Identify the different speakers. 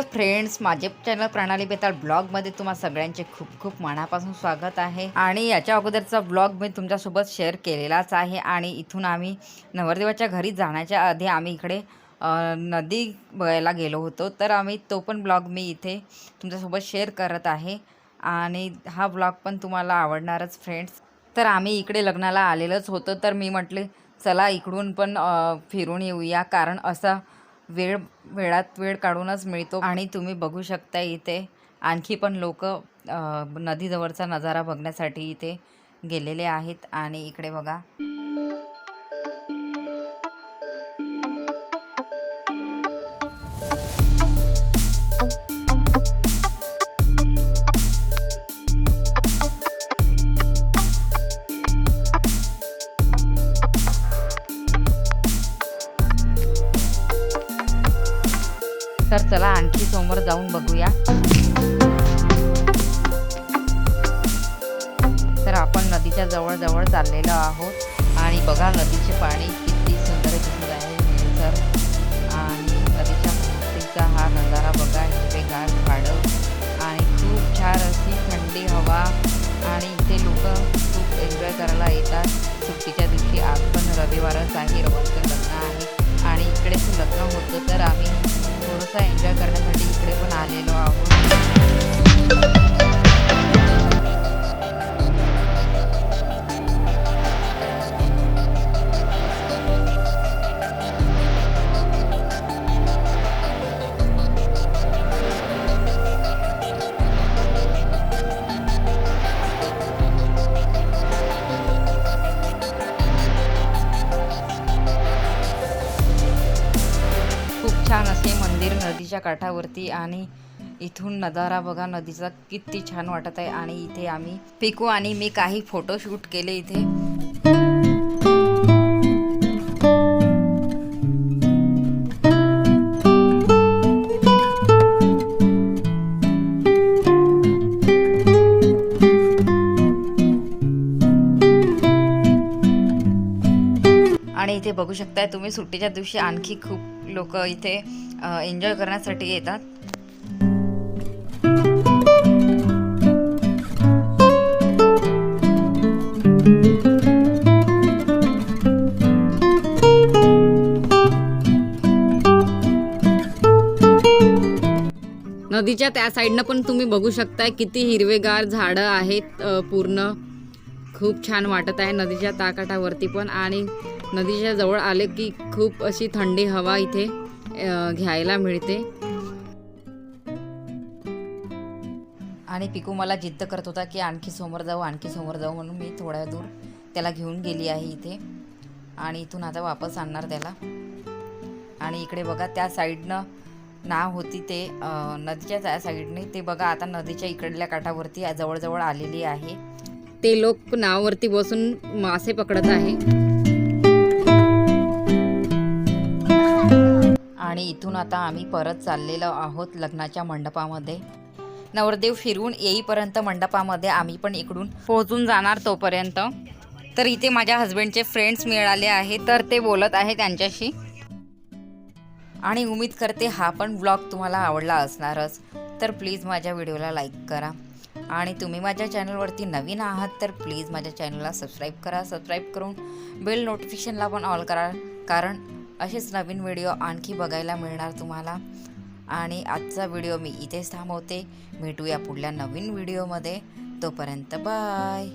Speaker 1: Hello friends, माझे channel प्रणाली बेताल ब्लॉगमध्ये तुम्हा सगळ्यांचे खूप खूप मनापासून स्वागत आहे। आणि याच्या अगोदरचा ब्लॉग मी तुमच्यासोबत शेअर केलेलाच आहे। आणि इथून आम्ही नवरदेवाच्या घरी जाण्याच्या आधी आम्ही इकडे नदी बघायला गेलो होतो, तर आम्ही तो पण ब्लॉग मी इथे तुमच्यासोबत शेअर करत आहे। आणि हा ब्लॉग पण तुम्हाला आवडणारच फ्रेंड्स। तर आम्ही इकडे लग्नाला आलेलोच होतो, तर मी म्हटले चला इकडून पण फिरून येऊया, कारण असा वेळात वेळ काढूनच मिळतो। आणि तुम्ही बघू शकता इथे आणखी पण लोक नदीजवळचा नजारा बघण्यासाठी इथे गेलेले आहेत। आणि इकडे बघा, तर चला आणखी समोर जाऊन बघूया। तर आपण नदीच्या जवळ चाललेलो आहोत आणि बघा नदीचे पाणी किती सुंदर दिसत आहे निळसर। आणि नदीच्या भोवतीचा हा नजारा बघा, हिरवेगार झाडं आणि खूप छान अशी थंडी हवा। आणि इथे लोक खूप एन्जॉय करायला येतात सुट्टीच्या दिवशी। आज पण रविवारच आहे, रविवारचं लग्न आहे आणि इकडेच लग्न होतं, तर आम्ही थोडंसं एन्जॉय करण्यासाठी इकडे पण आलेलो आहोत। खूप छान असे मंदिर नदीच्या काठावरती आणि इथून नजारा बघा नदीचा किती छान वाटत आहे। आणि इथे आम्ही पिकू आणि मी काही फोटोशूट केले इथे। आणि इथे बघू शकताय तुम्ही, सुट्टीच्या दिवशी आणखी खूप लोक इथे एन्जॉय करण्यासाठी येतात। नदीच्या त्या साईडनं पण तुम्ही बघू शकताय किती हिरवेगार झाडं आहेत पूर्ण। खूप छान वाटत आहे नदीच्या ताकाठावरती पण। आणि नदीच्या जवळ आले की खूप अशी थंडी हवा इथे घ्यायला मिळते। आणि पिकू मला जिद्द करत होता की आणखी समोर जाऊ म्हणून मी थोड्या दूर त्याला घेऊन गेली आहे इथे। आणि इथून आता वापस आणणार त्याला। आणि इकडे बघा त्या साईडनं नाव होती ते नदीच्या त्या साईडने, ते बघा आता नदीच्या इकडल्या काठावरती जवळ आलेली आहे। ते लोक नावावरती बसून मासे पकडत आहे। आणि इथून आता आम्ही परत चाललेलो आहोत लग्नाच्या मंडपामध्ये। नवरदेव फिरून येईपर्यंत मंडपामध्ये आम्ही पण इकडून पोहोचून जाणार तोपर्यंत। तर इथे माझ्या हस्बंडचे फ्रेंड्स मिळाले आहेत, तर ते बोलत आहे त्यांच्याशी। आणि उम्मीद करते हा पण ब्लॉग तुम्हाला आवडला असणारच। तर प्लीज माझ्या व्हिडिओला लाईक करा। आणि तुम्ही माझ्या चॅनलवरती नवीन आहात तर प्लीज माझ्या चॅनलला सबस्क्राईब करा। सबस्क्राईब करून बेल नोटिफिकेशनला पण ऑल करा, कारण असेच नवीन व्हिडिओ आणखी बघायला मिळणार तुम्हाला। आणि आजचा व्हिडिओ मी इथेच थांबवते, भेटूया पुढल्या नवीन व्हिडिओमध्ये। तोपर्यंत बाय।